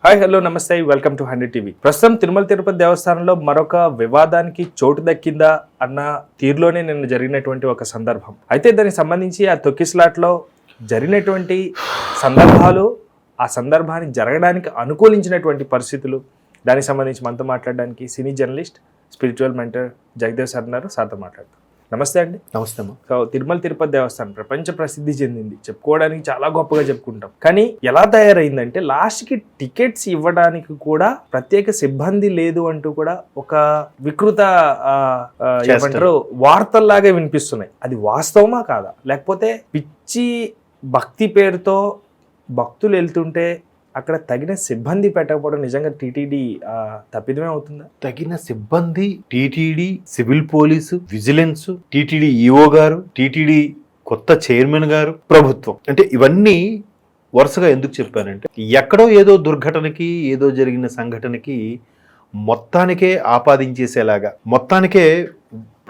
Hi hello నమస్తే welcome to 100 TV. ప్రస్తుతం తిరుమల తిరుపతి దేవస్థానంలో మరొక వివాదానికి చోటు దక్కిందా అన్న తీరులోనే నిన్న జరిగినటువంటి ఒక సందర్భం. అయితే దానికి సంబంధించి ఆ తొక్కిసలాట్లో జరిగినటువంటి సందర్భాలు, ఆ సందర్భాన్ని జరగడానికి అనుకూలించినటువంటి పరిస్థితులు, దానికి సంబంధించి మనతో మాట్లాడడానికి సినీ journalist, spiritual mentor Jagdev sir ఉన్నారు. సార్తో మాట్లాడతాం. నమస్తే అండి. నమస్తే అమ్మా. సో తిరుమల తిరుపతి దేవస్థానం ప్రపంచ ప్రసిద్ధి చెందింది, చెప్పుకోవడానికి చాలా గొప్పగా చెప్పుకుంటాం. కానీ ఎలా తయారైందంటే లాస్ట్కి టికెట్స్ ఇవ్వడానికి కూడా ప్రత్యేక సిబ్బంది లేదు అంటూ కూడా ఒక వికృత ఏమంటారు వార్తల్లాగా వినిపిస్తున్నాయి. అది వాస్తవమా కాదా, లేకపోతే పిచ్చి భక్తి పేరుతో భక్తులు వెళ్తుంటే అక్కడ తగిన సిబ్బంది పెట్టకపోవడం నిజంగా టీటీడీ తప్పిదమే అవుతుందా? తగిన సిబ్బంది TTD, civil police, vigilance, TTD EO గారు, టీటీడీ కొత్త చైర్మన్ గారు, ప్రభుత్వం, అంటే ఇవన్నీ వరుసగా ఎందుకు చెప్పానంటే ఎక్కడో ఏదో దుర్ఘటనకి, ఏదో జరిగిన సంఘటనకి మొత్తానికే ఆపాదించేసేలాగా, మొత్తానికే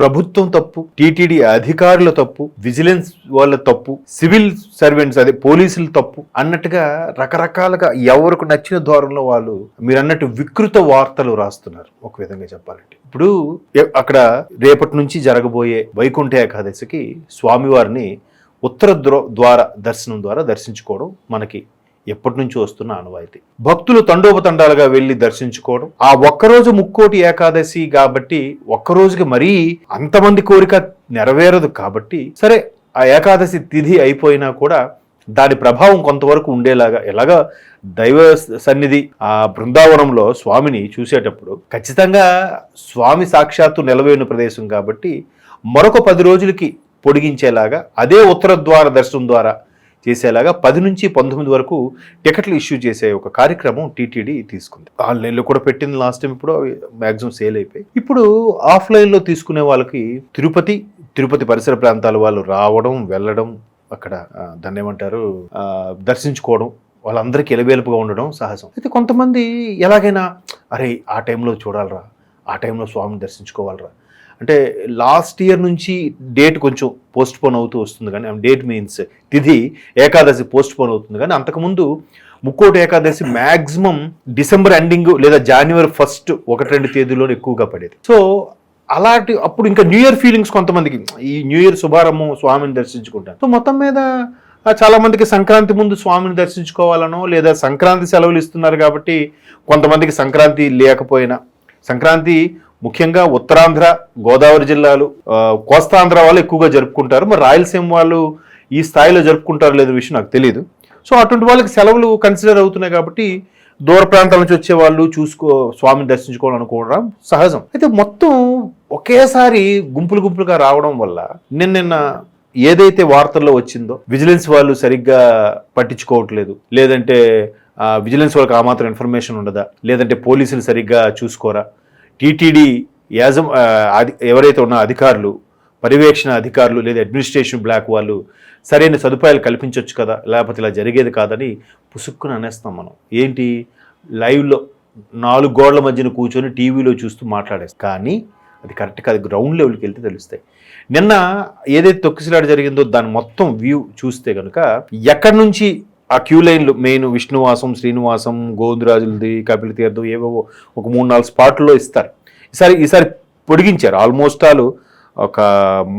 ప్రభుత్వం తప్పు, టీటీడీ అధికారుల తప్పు, విజిలెన్స్ వాళ్ళ తప్పు, సివిల్ సర్వెంట్స్ అదే పోలీసులు తప్పు అన్నట్టుగా రకరకాలుగా ఎవరికి నచ్చిన ధోరణిలో వాళ్ళు మీరు అన్నట్టు వికృత వార్తలు రాస్తున్నారు. ఒక విధంగా చెప్పాలంటే ఇప్పుడు అక్కడ రేపటి నుంచి జరగబోయే వైకుంఠ ఏకాదశికి స్వామివారిని ఉత్తర ద్వార దర్శనం ద్వారా దర్శించుకోవడం మనకి ఎప్పటి నుంచి వస్తున్న ఆనవాయితీ. భక్తులు తండోపతండాలుగా వెళ్ళి దర్శించుకోవడం, ఆ ఒక్కరోజు ముక్కోటి ఏకాదశి కాబట్టి ఒక్కరోజుకి మరీ అంతమంది కోరిక నెరవేరదు కాబట్టి సరే ఆ ఏకాదశి తిథి అయిపోయినా కూడా దాని ప్రభావం కొంతవరకు ఉండేలాగా, ఎలాగా దైవ సన్నిధి ఆ బృందావనంలో స్వామిని చూసేటప్పుడు ఖచ్చితంగా స్వామి సాక్షాత్తు నిలవేను ప్రదేశం కాబట్టి మరొక 10 రోజులకి పొడిగించేలాగా అదే ఉత్తర ద్వార దర్శనం ద్వారా చేసేలాగా 10 నుంచి 19 వరకు టికెట్లు ఇష్యూ చేసే ఒక కార్యక్రమం టీటీడీ తీసుకుంది. ఆన్లైన్లో కూడా పెట్టింది లాస్ట్ టైం, ఇప్పుడు మ్యాక్సిమం సేల్ అయిపోయి. ఇప్పుడు ఆఫ్లైన్లో తీసుకునే వాళ్ళకి తిరుపతి పరిసర ప్రాంతాల వాళ్ళు రావడం, వెళ్ళడం, అక్కడ దాన్ని ఏమంటారు దర్శించుకోవడం, వాళ్ళందరికీ ఎలవేలుపుగా ఉండడం సహజం. అయితే కొంతమంది ఎలాగైనా అరే ఆ టైంలో చూడాలరా, ఆ టైంలో స్వామిని దర్శించుకోవాలరా అంటే లాస్ట్ ఇయర్ నుంచి డేట్ కొంచెం పోస్ట్ పోన్ అవుతూ వస్తుంది, కానీ డేట్ మీన్స్ తిథి ఏకాదశి పోస్ట్ పోన్ అవుతుంది. కానీ అంతకుముందు Mukkoti Ekadashi maximum December ending లేదా జనవరి 1 1-2 తేదీలో ఎక్కువగా పడేది. సో అలాంటి అప్పుడు ఇంకా న్యూ ఇయర్ ఫీలింగ్స్ కొంతమందికి, ఈ న్యూ ఇయర్ శుభారంభం స్వామిని దర్శించుకుంటారు. సో మొత్తం మీద చాలా మందికి సంక్రాంతి ముందు స్వామిని దర్శించుకోవాలనో, లేదా సంక్రాంతి సెలవులు ఇస్తున్నారు కాబట్టి కొంతమందికి సంక్రాంతి లేకపోయినా, సంక్రాంతి ముఖ్యంగా ఉత్తరాంధ్ర, గోదావరి జిల్లాలు, కోస్తాంధ్ర వాళ్ళు ఎక్కువగా జరుపుకుంటారు. మరి రాయలసీమ వాళ్ళు ఈ స్థాయిలో జరుపుకుంటారో లేదో విషయం నాకు తెలియదు. సో అటువంటి వాళ్ళకి సెలవులు కన్సిడర్ అవుతున్నాయి కాబట్టి దూర ప్రాంతాల నుంచి వచ్చే వాళ్ళు స్వామిని దర్శించుకోవాలనుకోవడం సహజం. అయితే మొత్తం ఒకేసారి గుంపులుగా రావడం వల్ల నిన్న ఏదైతే వార్తల్లో వచ్చిందో విజిలెన్స్ వాళ్ళు సరిగ్గా పట్టించుకోవట్లేదు, లేదంటే విజిలెన్స్ వాళ్ళకి ఆ మాత్రం ఇన్ఫర్మేషన్ ఉండదా, లేదంటే పోలీసులు సరిగ్గా చూసుకోరా, టీటీడీ ఎవరైతే ఉన్న అధికారులు, పర్యవేక్షణ అధికారులు లేదా అడ్మినిస్ట్రేషన్ బ్లాక్ వాళ్ళు సరైన సదుపాయాలు కల్పించవచ్చు కదా, లేకపోతే ఇలా జరిగేది కాదని పుసుక్కుని అనేస్తాం మనం. ఏంటి లైవ్లో 4 గోడల మధ్యన కూర్చొని టీవీలో చూస్తూ మాట్లాడేస్తాం. కానీ అది కరెక్ట్ కాదు, గ్రౌండ్ లెవెల్కి వెళ్తే తెలుస్తాయి. నిన్న ఏదైతే తొక్కిసలాట జరిగిందో దాని మొత్తం వ్యూ చూస్తే కనుక ఎక్కడి నుంచి ఆ క్యూ లైన్లు మెయిన్ విష్ణువాసం, శ్రీనివాసం, గోవిందరాజులది, కపిల తీర్థం ఏవేవో ఒక 3-4 స్పాట్లలో ఇస్తారు. ఈసారి పొడిగించారు. ఆల్మోస్ట్ ఒక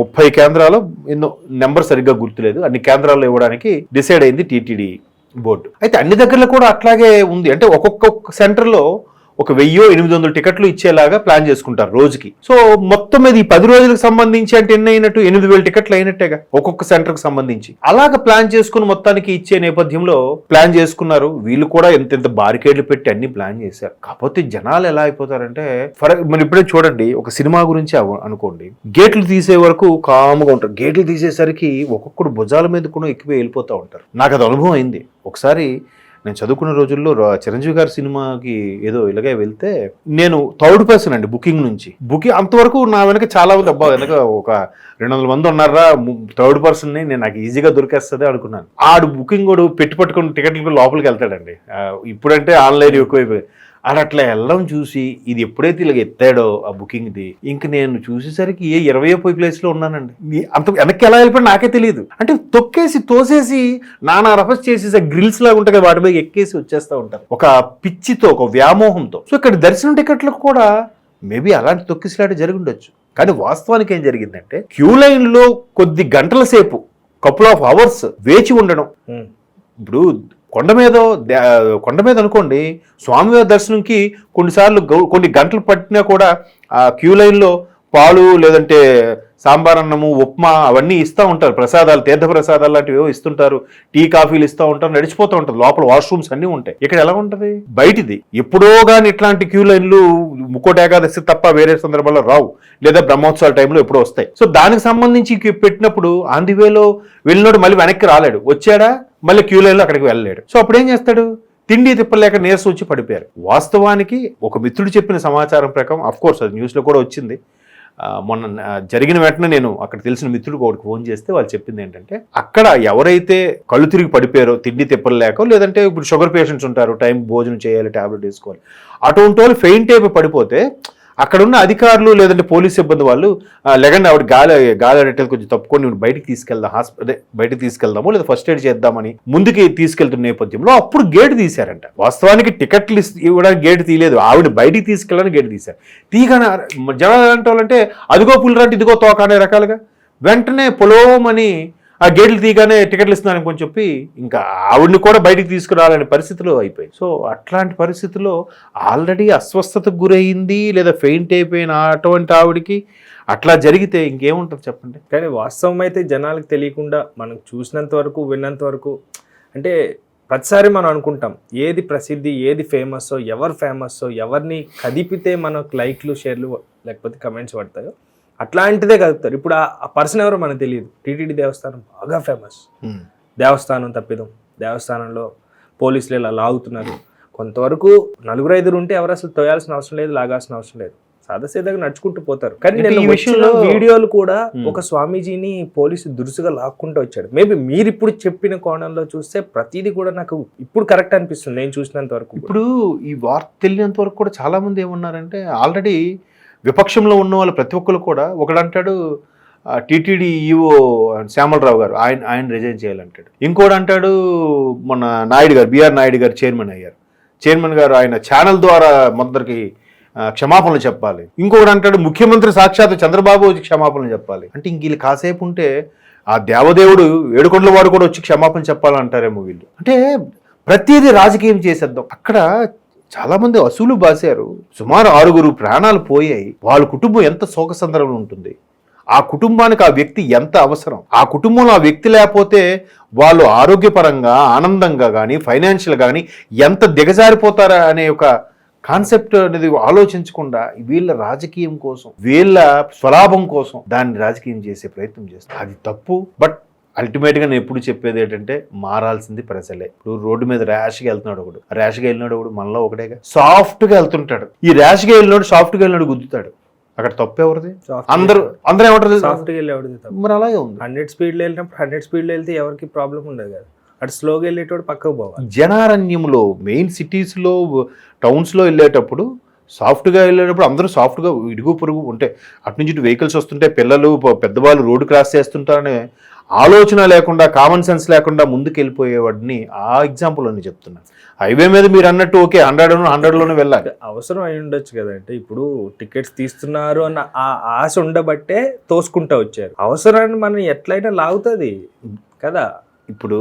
30 కేంద్రాలు, ఎన్నో నెంబర్ సరిగ్గా గుర్తులేదు, అన్ని కేంద్రాల్లో ఇవ్వడానికి డిసైడ్ అయింది టీటీడీ బోర్డు. అయితే అన్ని దగ్గరలో కూడా అట్లాగే ఉంది. అంటే ఒక్కొక్క సెంటర్లో ఒక 1000-800 టికెట్లు ఇచ్చేలాగా ప్లాన్ చేసుకుంటారు రోజుకి. సో మొత్తం మీద ఈ 10 రోజులకు సంబంధించి అంటే ఎన్ని అయినట్టు 8000 టికెట్లు అయినట్టేగా ఒక్కొక్క సెంటర్కి సంబంధించి. అలాగ ప్లాన్ చేసుకుని మొత్తానికి ఇచ్చే నేపథ్యంలో ప్లాన్ చేసుకున్నారు. వీళ్ళు కూడా ఎంత బారికేడ్లు పెట్టి అన్ని ప్లాన్ చేశారు. కాకపోతే జనాలు ఎలా అయిపోతారంటే, మరి ఇప్పుడే చూడండి, ఒక సినిమా గురించి అనుకోండి, గేట్లు తీసే వరకు కాముగా ఉంటారు, గేట్లు తీసేసరికి ఒక్కొక్కడు భుజాల మీద కూడా ఎక్కిపోయి వెళ్ళిపోతూ ఉంటారు. నాకు అది అనుభవం అయింది. ఒకసారి నేను చదువుకున్న రోజుల్లో చిరంజీవి గారి సినిమాకి ఏదో ఇలాగే వెళ్తే నేను థర్డ్ పర్సన్ అండి, బుకింగ్ అంతవరకు నా వెనక చాలా మంది, అబ్బా వెనక ఒక 200 మంది ఉన్నారా, థర్డ్ పర్సన్ని నేను నాకు ఈజీగా దొరికేస్తుంది అనుకున్నాను. ఆడు బుకింగ్ కూడా పట్టుకుని టికెట్లు లోపలికి వెళ్తాడండి. ఇప్పుడంటే ఆన్లైన్ ఎక్కువైపోయి అది అట్లా వెళ్ళడం చూసి ఇది ఎప్పుడైతే ఇలా ఎత్తాడో ఆ బుకింగ్ది, ఇంక నేను చూసేసరికి 20వ ప్లేస్లో ఉన్నానండి. అంత వెనక్కి ఎలా వెళ్ళిపోయి నాకే తెలియదు. అంటే తొక్కేసి తోసేసి నానా రఫస్ చేసేసి గ్రిల్స్ లాగా ఉంటాయి కదా, వాటి మీద ఎక్కేసి వచ్చేస్తూ ఉంటారు ఒక పిచ్చితో, ఒక వ్యామోహంతో. సో ఇక్కడ దర్శనం టికెట్లకు కూడా మేబీ అలాంటి తొక్కిసలాట జరిగి ఉండొచ్చు. కానీ వాస్తవానికి ఏం జరిగిందంటే క్యూ లైన్లో కొద్ది గంటల సేపు, కపుల్ ఆఫ్ అవర్స్ వేచి ఉండడం. ఇప్పుడు కొండ మీద అనుకోండి, స్వామివారి దర్శనంకి కొన్నిసార్లు కొన్ని గంటలు పట్టినా కూడా ఆ క్యూ లైన్లో పాలు లేదంటే సాంబార్ అన్నము, ఉప్మా అవన్నీ ఇస్తూ ఉంటారు, ప్రసాదాలు, తీర్థ ప్రసాదాలు లాంటివి ఏవో ఇస్తుంటారు, టీ కాఫీలు ఇస్తూ ఉంటారు, నడిచిపోతూ ఉంటారు, లోపల వాష్రూమ్స్ అన్నీ ఉంటాయి. ఇక్కడ ఎలా ఉంటుంది బయటిది? ఎప్పుడో కానీ ఇట్లాంటి క్యూ లైన్లు ముక్కోటి ఏకాదశి తప్ప వేరే సందర్భాల్లో రావు, లేదా బ్రహ్మోత్సవాల టైంలో ఎప్పుడో వస్తాయి. సో దానికి సంబంధించి పెట్టినప్పుడు ఆన్ ది వేలో వెళ్ళినోడు మళ్ళీ వెనక్కి రాలేడు, వచ్చాడా మళ్ళీ క్యూ లైన్లో అక్కడికి వెళ్ళలేడు. సో అప్పుడు ఏం చేస్తాడు? తిండి తిప్పలేక నీరసం వచ్చి పడిపోయారు. వాస్తవానికి ఒక మిత్రుడు చెప్పిన సమాచారం ప్రకారం, అఫ్ కోర్స్ అది న్యూస్లో కూడా వచ్చింది, మొన్న జరిగిన వెంటనే నేను అక్కడ తెలిసిన మిత్రుడికి ఒకటి ఫోన్ చేస్తే వాళ్ళు చెప్పింది ఏంటంటే, అక్కడ ఎవరైతే కళ్ళు తిరిగి పడిపోయారో తిండి తిప్పలేక, లేదంటే ఇప్పుడు షుగర్ పేషెంట్స్ ఉంటారు, టైం భోజనం చేయాలి, టాబ్లెట్ వేసుకోవాలి, అటువంటి వాళ్ళు ఫెయింట్ అయిపోయి పడిపోతే అక్కడ ఉన్న అధికారులు లేదంటే పోలీస్ సిబ్బంది వాళ్ళు లేకండి ఆవిడ గాలి అడేటది కొంచెం తప్పుకొని బయటికి తీసుకెళ్దాం, బయటికి తీసుకెళ్దాము లేదా ఫస్ట్ ఎయిడ్ చేద్దామని ముందుకి తీసుకెళ్తున్న నేపథ్యంలో అప్పుడు గేట్ తీశారంట. వాస్తవానికి టికెట్లు ఇవ్వడానికి గేట్ తీయలేదు, ఆవిడ బయటికి తీసుకెళ్ళడానికి గేట్ తీశారు. తీగానే జనాలు అంటే వాళ్ళంటే అదిగో పులిరంటే ఇదిగో తోక అనే రకాలుగా వెంటనే పొలోమని ఆ గేట్లు తీయగానే టికెట్లు ఇస్తున్నారని కొంచెం చెప్పి ఇంకా ఆవిడని కూడా బయటికి తీసుకురావాలనే పరిస్థితిలో అయిపోయి. సో అట్లాంటి పరిస్థితుల్లో ఆల్రెడీ అస్వస్థతకు గురయింది లేదా ఫెయింట్ అయిపోయిన అటువంటి ఆవిడికి అట్లా జరిగితే ఇంకేముంటుంది చెప్పండి. కానీ వాస్తవం అయితే జనాలకు తెలియకుండా మనం చూసినంత వరకు, విన్నంత వరకు, అంటే ప్రతిసారి మనం అనుకుంటాం ఏది ప్రసిద్ధి, ఏది ఫేమస్సో, ఎవరు ఫేమస్సో, ఎవరిని కదిపితే మనకు లైక్లు, షేర్లు లేకపోతే కమెంట్స్ పడతాయో అట్లాంటిదే కలుపుతారు. ఇప్పుడు ఆ పర్సన్ ఎవరో మనకు తెలియదు. టీటీడీ దేవస్థానం బాగా ఫేమస్, దేవస్థానం తప్పిదం, దేవస్థానంలో పోలీసులు ఇలా లాగుతున్నారు. కొంతవరకు 4-5 ఉంటే ఎవరు అసలు తోయాల్సిన అవసరం లేదు, లాగాల్సిన అవసరం లేదు, సాదాసీదాగా నడుచుకుంటూ పోతారు. కానీ నేను విషయంలో వీడియోలు కూడా ఒక స్వామీజీని పోలీసు దురుసుగా లాక్కుంటూ వచ్చాడు. మేబీ మీరు ఇప్పుడు చెప్పిన కోణంలో చూస్తే ప్రతిదీ కూడా నాకు ఇప్పుడు కరెక్ట్ అనిపిస్తుంది నేను చూసినంత వరకు. ఇప్పుడు ఈ వార్త తెలియనంత వరకు కూడా చాలా మంది ఏమన్నారంటే, ఆల్రెడీ విపక్షంలో ఉన్న వాళ్ళు ప్రతి ఒక్కరు కూడా ఒకడంటాడు టీటీడీ ఈఓ శ్యామలరావు గారు ఆయన రిజైన్ చేయాలంటాడు, ఇంకోటి అంటాడు మన నాయుడు గారు, బిఆర్ నాయుడు గారు చైర్మన్ గారు ఆయన ఛానల్ ద్వారా మొదటికి క్షమాపణలు చెప్పాలి, ఇంకొకటి అంటాడు ముఖ్యమంత్రి సాక్షాత్ చంద్రబాబు వచ్చి క్షమాపణలు చెప్పాలి. అంటే ఇంక వీళ్ళు కాసేపు ఉంటే ఆ దేవదేవుడు ఏడుకొండల వాడు కూడా వచ్చి క్షమాపణ చెప్పాలంటారేమో వీళ్ళు. అంటే ప్రతిదీ రాజకీయం చేసేద్దాం. అక్కడ చాలామంది అసూలు బాసారు, సుమారు 6 ప్రాణాలు పోయాయి, వాళ్ళ కుటుంబం ఎంత శోకసందర్భం ఉంటుంది, ఆ కుటుంబానికి ఆ వ్యక్తి ఎంత అవసరం, ఆ కుటుంబంలో ఆ వ్యక్తి లేకపోతే వాళ్ళు ఆరోగ్యపరంగా, ఆనందంగా కానీ, ఫైనాన్షియల్ కానీ ఎంత దిగజారిపోతారా అనే ఒక కాన్సెప్ట్ అనేది ఆలోచించకుండా వీళ్ళ రాజకీయం కోసం, వీళ్ళ స్వలాభం కోసం దాన్ని రాజకీయం చేసే ప్రయత్నం చేస్తారు. అది తప్పు. బట్ అల్టిమేట్గా నేను ఎప్పుడు చెప్పేది ఏంటంటే మారాల్సింది ప్రజలే. ఇప్పుడు రోడ్డు మీద ర్యాష్గా వెళ్తున్నాడు ఒకడు, ర్యాష్గా వెళ్ళినాడు ఒకడు మనలో ఒకటేగా, సాఫ్ట్గా వెళ్తుంటాడు. ఈ ర్యాష్గా వెళ్ళినాడు సాఫ్ట్గా వెళ్ళినాడు గుద్దుతాడు, అక్కడ తప్పు ఎవరిది? అందరూ ఏమంటారు సాఫ్ట్గా వెళ్ళేవాడిది. మరి అలాగే ఉంది. 100 స్పీడ్లో వెళ్ళినప్పుడు 100 స్పీడ్లో వెళ్తే ఎవరికి ప్రాబ్లం ఉండదు కదా, అటు స్లోగా వెళ్ళేటప్పుడు పక్కకు పోవాలి. జనారణ్యంలో మెయిన్ సిటీస్లో టౌన్స్లో వెళ్ళేటప్పుడు సాఫ్ట్గా వెళ్ళేటప్పుడు అందరూ సాఫ్ట్గా ఇడుగు పొరుగు ఉంటే అటు నుంచి ఇటు వెహికల్స్ వస్తుంటే పిల్లలు పెద్దవాళ్ళు రోడ్డు క్రాస్ చేస్తుంటారనే ఆలోచన లేకుండా, కామన్ సెన్స్ లేకుండా ముందుకు వెళ్ళిపోయేవాడిని ఆ ఎగ్జాంపుల్ అని చెప్తున్నాను. హైవే మీద మీరు అన్నట్టు ఓకే 100లోనే వెళ్ళాలి, అవసరం అయి ఉండొచ్చు కదంటే. ఇప్పుడు టికెట్స్ తీస్తున్నారు అన్న ఆ ఆశ ఉండబట్టే తోసుకుంటూ వచ్చారు. అవసరాన్ని మనం ఎట్లయినా లాగుతుంది కదా. ఇప్పుడు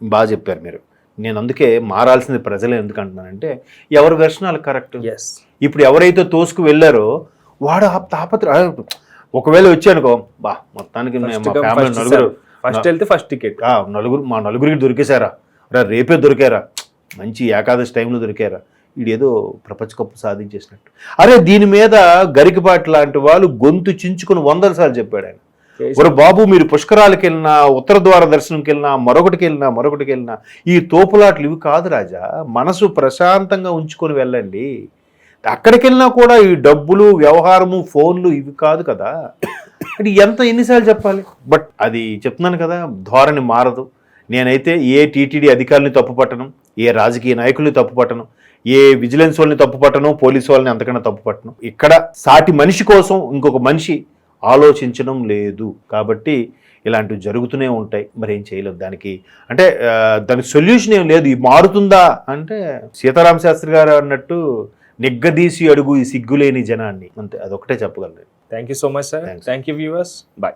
బాగా చెప్పారు మీరు. నేను అందుకే మారాల్సింది ప్రజలే. ఎందుకు అంటున్నానంటే ఎవరి వెర్షనాలు కరెక్ట్. ఇప్పుడు ఎవరైతే తోసుకు వెళ్ళారో వాడు ఒకవేళ వచ్చానుకో బా మొత్తానికి ఫస్ట్ వెళ్తే ఫస్ట్ టికెట్ మా నలుగురికి దొరికేశారా, రేపే దొరికారా, మంచి ఏకాదశి టైంలో దొరికారా, వీడేదో ప్రపంచ కప్పు సాధించేసినట్టు. అరే దీని మీద గరికపాటి లాంటి వాళ్ళు గొంతు చించుకుని 100 సార్లు చెప్పాడు ఆయన. ఒరే బాబు మీరు పుష్కరాలకు వెళ్ళినా, ఉత్తర ద్వార దర్శనంకి వెళ్ళినా, మరొకటికి వెళ్ళినా ఈ తోపులాట్లు ఇవి కాదు రాజా, మనసు ప్రశాంతంగా ఉంచుకొని వెళ్ళండి. అక్కడికి వెళ్ళినా కూడా ఈ డబ్బులు, వ్యవహారము, ఫోన్లు ఇవి కాదు కదా. అంటే ఎన్నిసార్లు చెప్పాలి? బట్ అది చెప్తున్నాను కదా, ధోరణి మారదు. నేనైతే ఏ టీటీడీ అధికారులని తప్పు పట్టను, ఏ రాజకీయ నాయకుల్ని తప్పుపట్టను, ఏ విజిలెన్స్ వాళ్ళని తప్పుపట్టను, పోలీసు వాళ్ళని అంతకన్నా తప్పుపట్టను. ఇక్కడ సాటి మనిషి కోసం ఇంకొక మనిషి ఆలోచించడం లేదు. కాబట్టి ఇలాంటివి జరుగుతూనే ఉంటాయి. మరి ఏం చేయలేదు దానికి. అంటే దానికి సొల్యూషన్ ఏం లేదు. ఇది మారుతుందా అంటే సీతారామ శాస్త్రి గారు అన్నట్టు నిగ్గదీసి అడుగు ఈ సిగ్గులేని జనాన్ని, అంతే, అదొకటే చెప్పగలను. Thank you so much sir. Thanks. Thank you viewers. Bye.